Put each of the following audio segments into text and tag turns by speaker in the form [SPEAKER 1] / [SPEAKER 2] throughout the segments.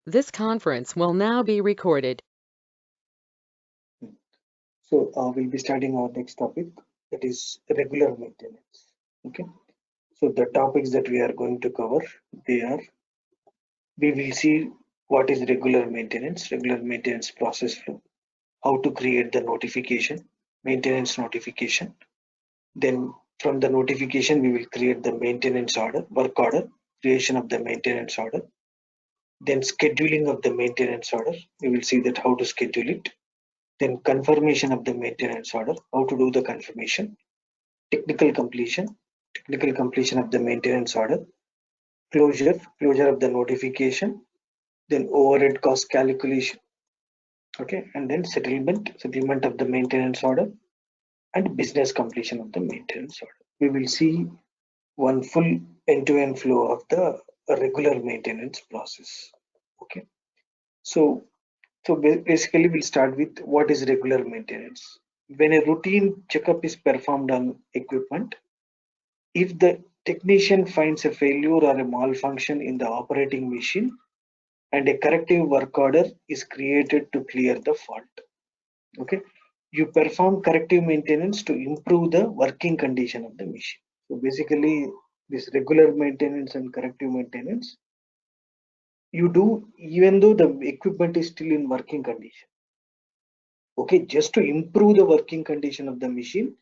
[SPEAKER 1] This conference will now be recorded.
[SPEAKER 2] So we'll be starting our next topic, that is regular maintenance. Okay. So the topics that we are going to cover, we will see what is regular maintenance process flow, how to create the notification, maintenance notification. Then from the notification, we will create the maintenance order, work order, creation of the maintenance order. Then scheduling of the maintenance order. We will see that how to schedule it. Then confirmation of the maintenance order, how to do the confirmation. Technical completion, technical completion of the maintenance order. Closure of the notification. Then overhead cost calculation. Okay, and then settlement of the maintenance order, and business completion of the maintenance order. We will see one full end-to-end flow of the regular maintenance process. Okay, so basically we'll start with what is regular maintenance. When a routine checkup is performed on equipment, if the technician finds a failure or a malfunction in the operating machine, and a corrective work order is created to clear the fault. Okay, you perform corrective maintenance to improve the working condition of the machine. So basically, this regular maintenance and corrective maintenance you do even though the equipment is still in working condition. Okay, just to improve the working condition of the machine,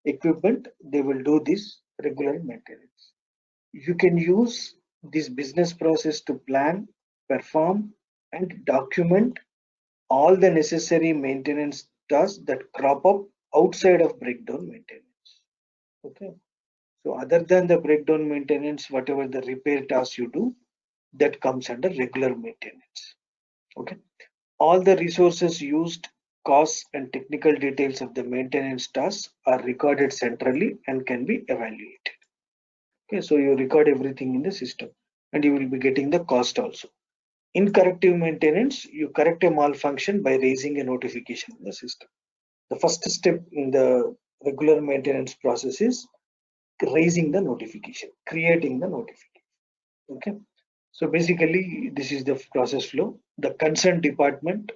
[SPEAKER 2] equipment, they will do this regular maintenance. You can use this business process to plan, perform, and document all the necessary maintenance tasks that crop up outside of breakdown maintenance. Okay, so other than the breakdown maintenance, whatever the repair tasks you do, that comes under regular maintenance. Okay, all the resources used, costs, and technical details of the maintenance tasks are recorded centrally and can be evaluated. Okay, so you record everything in the system and you will be getting the cost also. In corrective maintenance, you correct a malfunction by raising a notification in the system. The first step in the regular maintenance process is raising the notification, creating the notification. Okay. So basically, this is the process flow. The concerned department,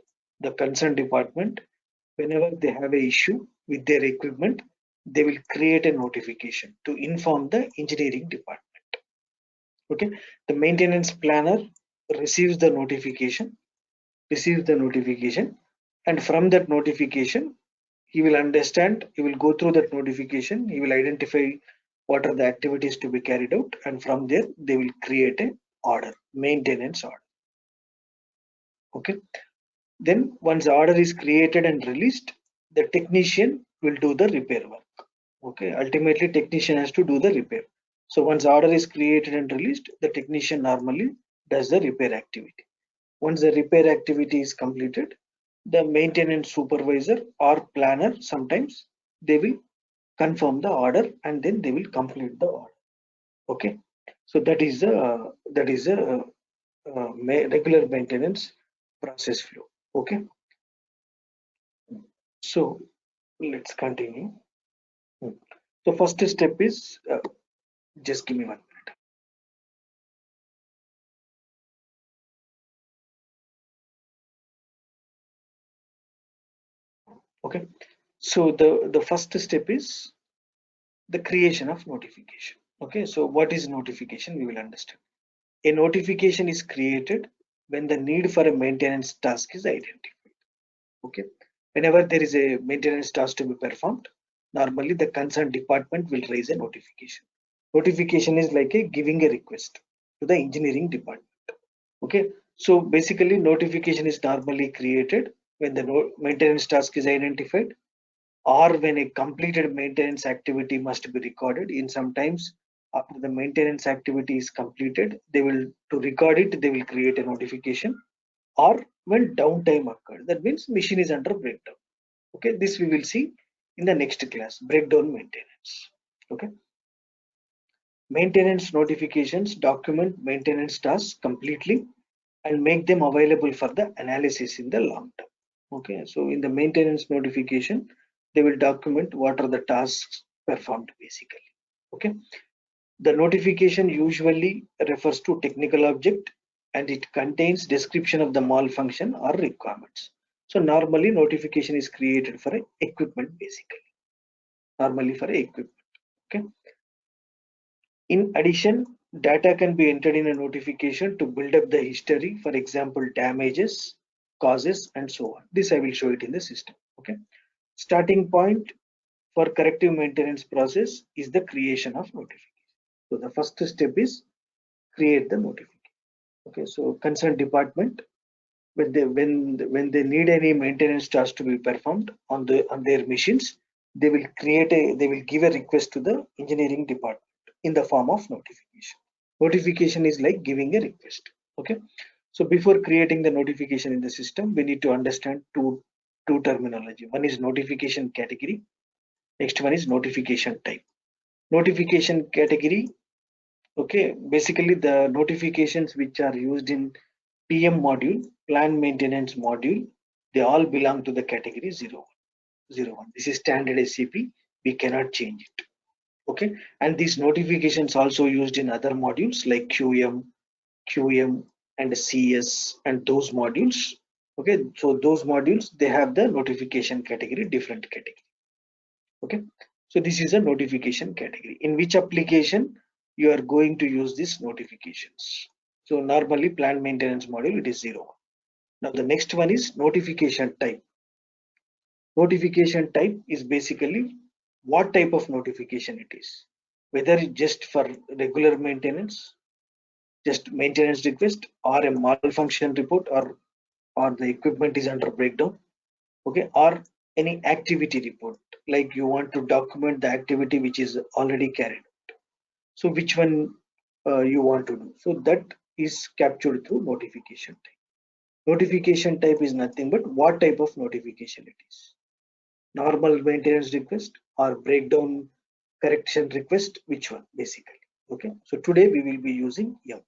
[SPEAKER 2] whenever they have a issue with their equipment, they will create a notification to inform the engineering department. Okay. The maintenance planner receives the notification, and from that notification, he will go through that notification, he will identify what are the activities to be carried out, and from there they will create a order, maintenance order. Okay, then once the order is created and released, the technician will do the repair work. Okay, ultimately technician has to do the repair. So once order is created and released, the technician normally does the repair activity. Once the repair activity is completed, the maintenance supervisor or planner, sometimes they will confirm the order and then they will complete the order. Okay, so that is a regular maintenance process flow. Okay, so let's continue. So first step is just give me 1 minute. Okay, so the first step is the creation of notification. Okay, so what is notification? We will understand. A notification is created when the need for a maintenance task is identified. Okay, whenever there is a maintenance task to be performed, normally the concerned department will raise a notification. Notification is like a giving a request to the engineering department. Okay, so basically notification is normally created when the maintenance task is identified, or when a completed maintenance activity must be recorded. In sometimes after the maintenance activity is completed, they will, to record it, they will create a notification, or when downtime occurred, that means machine is under breakdown. Okay, this we will see in the next class, breakdown maintenance. Okay, maintenance notifications document maintenance tasks completely and make them available for the analysis in the long term. Okay, so in the maintenance notification, they will document what are the tasks performed basically. Okay, the notification usually refers to technical object and it contains description of the malfunction or requirements. So normally notification is created for equipment basically. Normally for equipment. Okay. In addition, data can be entered in a notification to build up the history, for example, damages, causes, and so on. This I will show it in the system. Okay. Starting point for corrective maintenance process is the creation of notification. So the first step is create the notification. Okay. So concerned department, when they need any maintenance task to be performed on their machines, they will give a request to the engineering department in the form of notification. Notification is like giving a request. Okay. So before creating the notification in the system, we need to understand two terminology. One is notification category. Next one is notification type. Notification category. Okay. Basically, the notifications which are used in PM module, plant maintenance module, they all belong to the category 01. This is standard SAP. We cannot change it. Okay. And these notifications also used in other modules like QM, and CS and those modules. Okay. So those modules, they have the notification category, different category. Okay. So this is a notification category. In which application you are going to use these notifications? So normally plant maintenance module, it is 01. Now the next one is notification type. Notification type is basically what type of notification it is. Whether it's just for regular maintenance, just maintenance request, or a malfunction report, or the equipment is under breakdown. Okay, or any activity report, like you want to document the activity which is already carried out. So which one you want to do? So that is captured through notification type. Notification type is nothing but what type of notification it is. Normal maintenance request or breakdown correction request, which one basically. Okay, so today we will be using M1.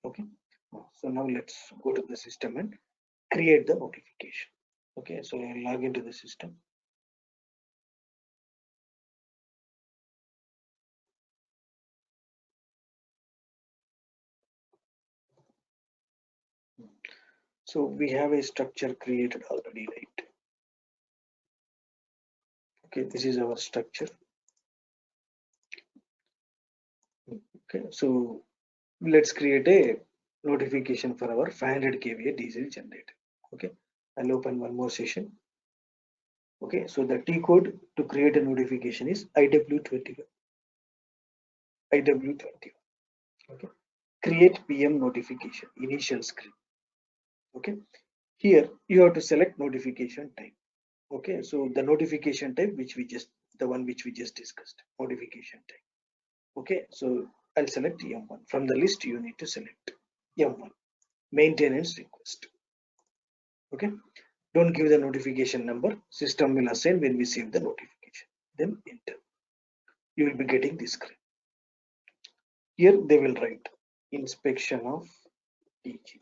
[SPEAKER 2] Okay, so now let's go to the system and create the notification. Okay, so I'll log into the system. So we have a structure created already, right? Okay, this is our structure. Okay, so let's create a notification for our 500 kVA diesel generator. Okay, I'll open one more session. Okay, so the T code to create a notification is IW21. IW21. Okay, create PM notification initial script. Okay, here you have to select notification type. Okay, so the notification type the one which we just discussed, notification type. Okay, so I'll select M1. From the list you need to select M1, maintenance request. Okay, don't give the notification number, system will assign when we save the notification, then enter. You will be getting this screen. Here they will write inspection of DG.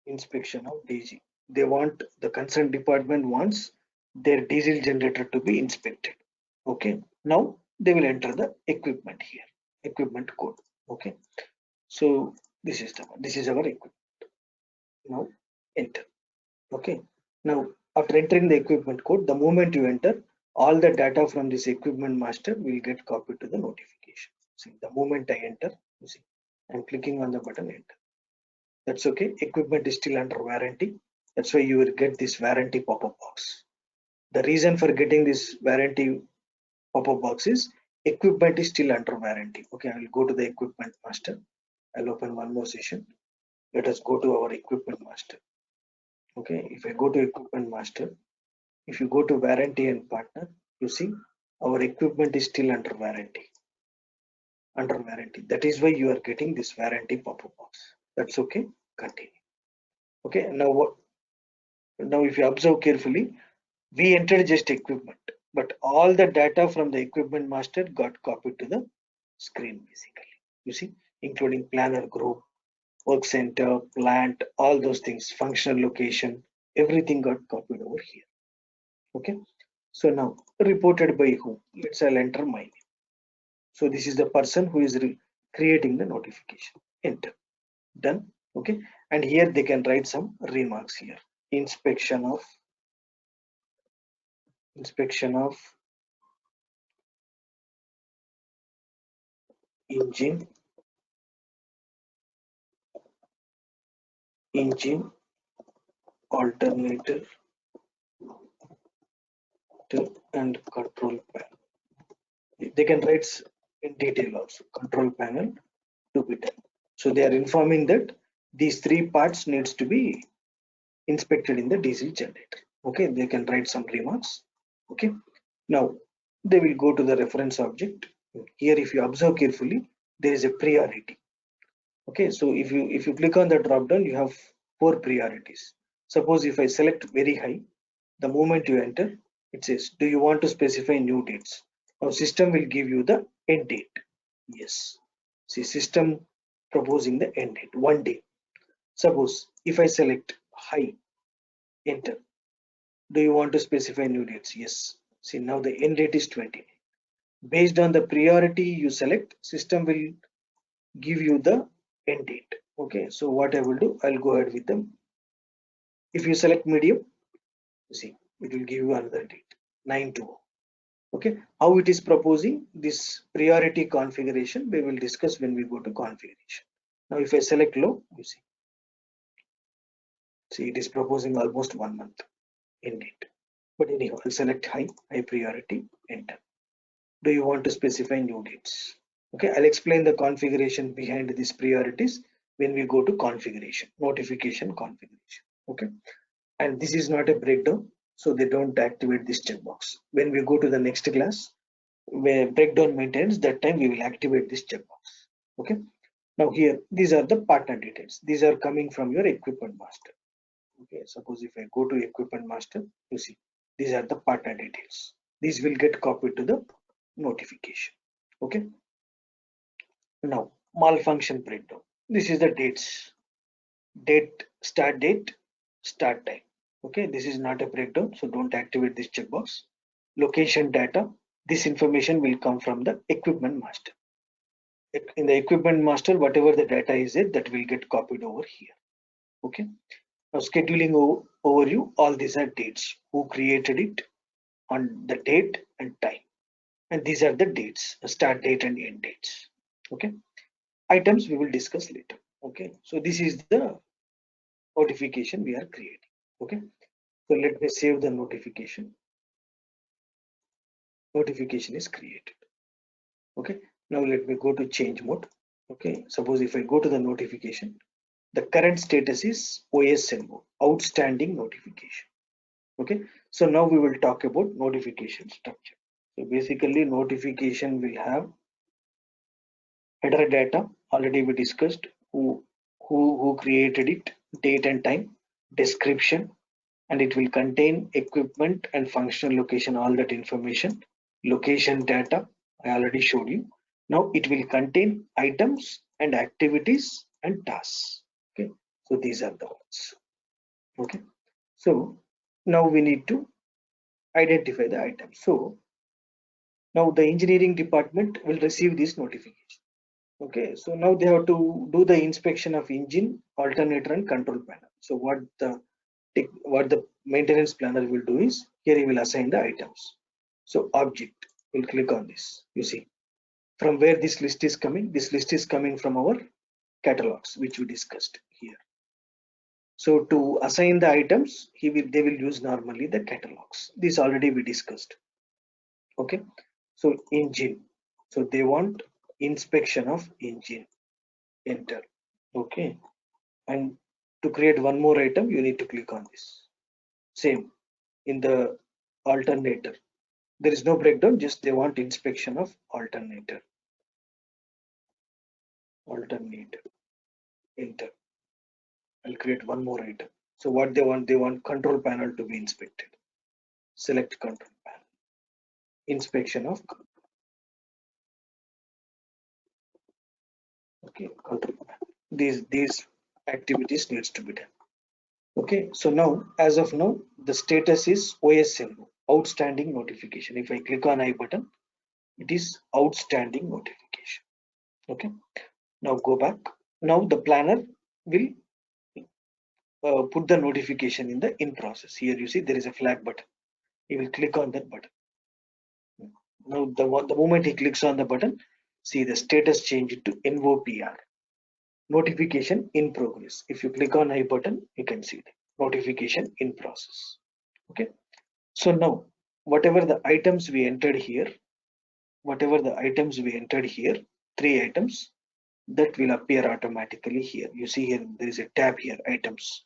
[SPEAKER 2] Inspection of DG. They want, the concerned department wants their diesel generator to be inspected. Okay, now they will enter the equipment here, equipment code. Okay, so this is our equipment. Now enter. Okay, now after entering the equipment code, the moment you enter, all the data from this equipment master will get copied to the notification. See, the moment I enter, you see, I'm clicking on the button enter. That's okay. Equipment is still under warranty. That's why you will get this warranty pop-up box. The reason for getting this warranty pop-up box is equipment is still under warranty. Okay, I will go to the equipment master. I'll open one more session. Let us go to our equipment master. Okay, if I go to equipment master, if you go to warranty and partner, you see our equipment is still under warranty. Under warranty. That is why you are getting this warranty pop-up box. That's okay. Continue. Okay, now what? Now if you observe carefully, we entered just equipment, but all the data from the equipment master got copied to the screen basically. You see, including planner group, work center, plant, all those things, functional location, everything got copied over here. Okay, so now reported by whom? I'll enter my name. So this is the person who is creating the notification. Enter. Done. Okay. And here they can write some remarks here. Inspection of engine alternator and control panel. They can write in detail also control panel to be done. So they are informing that these three parts needs to be inspected in the diesel generator. Okay, they can write some remarks. Okay, now they will go to the reference object. Here, if you observe carefully, there is a priority. Okay, so if you click on the drop down, you have four priorities. Suppose if I select very high, the moment you enter, it says, do you want to specify new dates? Now system will give you the end date. Yes. See, system proposing the end date, 1 day. Suppose if I select high, enter. Do you want to specify new dates? Yes. See, now the end date is 20. Based on the priority you select, system will give you the end date. Okay, so what I will do, I'll go ahead with them. If you select medium, see, it will give you another date, 9/2. Okay, how it is proposing this priority configuration, we will discuss when we go to configuration. Now, if I select low, you see it is proposing almost 1 month end date. But anyhow, I'll select high priority, enter. Do you want to specify new dates? Okay, I'll explain the configuration behind these priorities when we go to configuration, notification configuration. Okay, and this is not a breakdown, so they don't activate this checkbox. When we go to the next class, where breakdown maintains, that time we will activate this checkbox. Okay, now here these are the partner details. These are coming from your equipment master. Okay, suppose if I go to equipment master, you see these are the partner details. These will get copied to the notification. Okay, now malfunction breakdown. This is the dates, start date, start time. Okay, this is not a breakdown, so don't activate this checkbox. Location data, this information will come from the equipment master. In the equipment master, whatever the data is there, that will get copied over here. Okay, now scheduling overview, all these are dates, who created it, on the date and time, and these are the dates, start date and end dates. Okay, items we will discuss later. Okay, so this is the notification we are creating. Okay, so let me save the notification. Notification is created. Okay, now let me go to change mode. Okay, suppose if I go to the notification, the current status is OSN mode, outstanding notification. Okay, so now we will talk about notification structure. So basically notification will have header data, already we discussed who created it, date and time, description, and it will contain equipment and functional location, all that information. Location data, I already showed you. Now it will contain items and activities and tasks. Okay, so these are the ones. Okay, so now we need to identify the items. So now the engineering department will receive this notification. Okay, so now they have to do the inspection of engine, alternator, and control panel. So what the maintenance planner will do is, here he will assign the items. So object, we'll click on this. You see from where this list is coming. This list is coming from our catalogs, which we discussed here. So to assign the items, they will use normally the catalogs. This already we discussed. Okay, so engine. So they want inspection of engine. Enter. Okay, and to create one more item, you need to click on this. Same in the alternator. There is no breakdown, just they want inspection of alternator. Enter. I'll create one more item. So what they want control panel to be inspected. Select control panel. Inspection of control panel. These activities needs to be done. Okay, so now as of now the status is OSM, outstanding notification. If I click on I button, it is outstanding notification. Okay, now go back. Now the planner will put the notification in the in process. Here you see there is a flag button. He will click on that button. Now the moment he clicks on the button, see the status change to NOPR, notification in progress. If you click on I button, you can see the notification in process. Okay, so now whatever the items we entered here, three items, that will appear automatically here. You see here there is a tab here, items.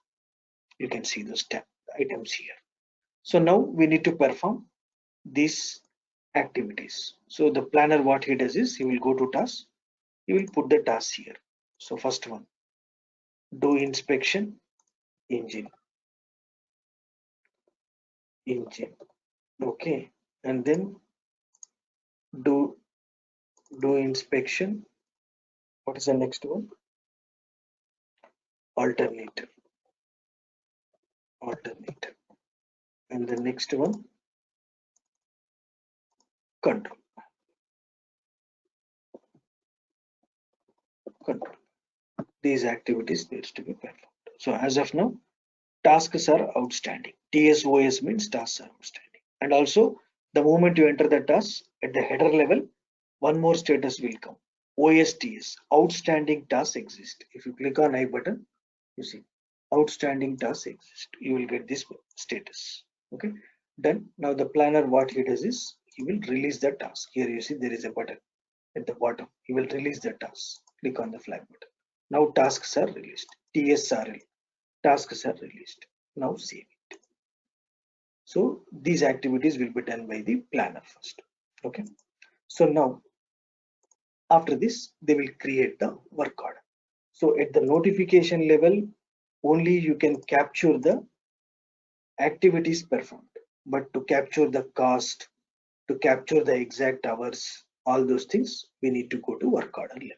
[SPEAKER 2] You can see those tab items here. So now we need to perform these activities. So the planner, what he does is he will go to task, he will put the tasks here. So first one, do inspection engine, okay, and then do inspection. What is the next one? Alternator, and the next one, control. These activities needs to be performed. So as of now, tasks are outstanding. TSOS means tasks are outstanding. And also the moment you enter the task at the header level, one more status will come. OSTS, outstanding tasks exist. If you click on I button, you see outstanding tasks exist. You will get this status. Okay, done. Now the planner, what he does is he will release the task. Here you see there is a button at the bottom. He will release the task. Click on the flag button. Now tasks are released. TSRL, tasks are released. Now save it. So these activities will be done by the planner first. Okay. So now after this, they will create the work order. So at the notification level, only you can capture the activities performed, but to capture the cost, to capture the exact hours, all those things, we need to go to work order level.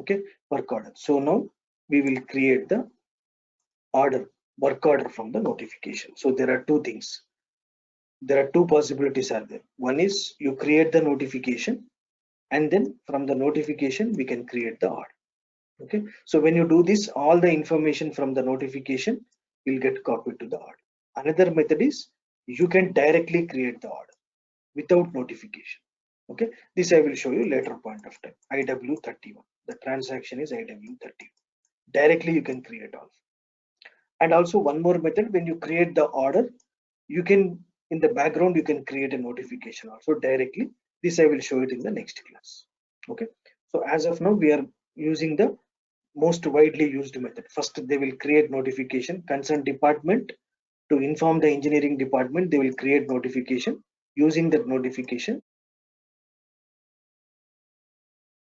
[SPEAKER 2] Okay, work order. So now we will create the order, work order from the notification. So there are two things. There are two possibilities are there. One is you create the notification, and then from the notification we can create the order. Okay, so when you do this, all the information from the notification will get copied to the order. Another method is you can directly create the order without notification. Okay, this I will show you later point of time. IW31, the transaction is IW31. Directly you can create all. And also one more method, when you create the order, you can in the background you can create a notification also directly. This I will show it in the next class. Okay, so as of now we are using the most widely used method. First they will create notification, concerned department to inform the engineering department, they will create notification. Using that notification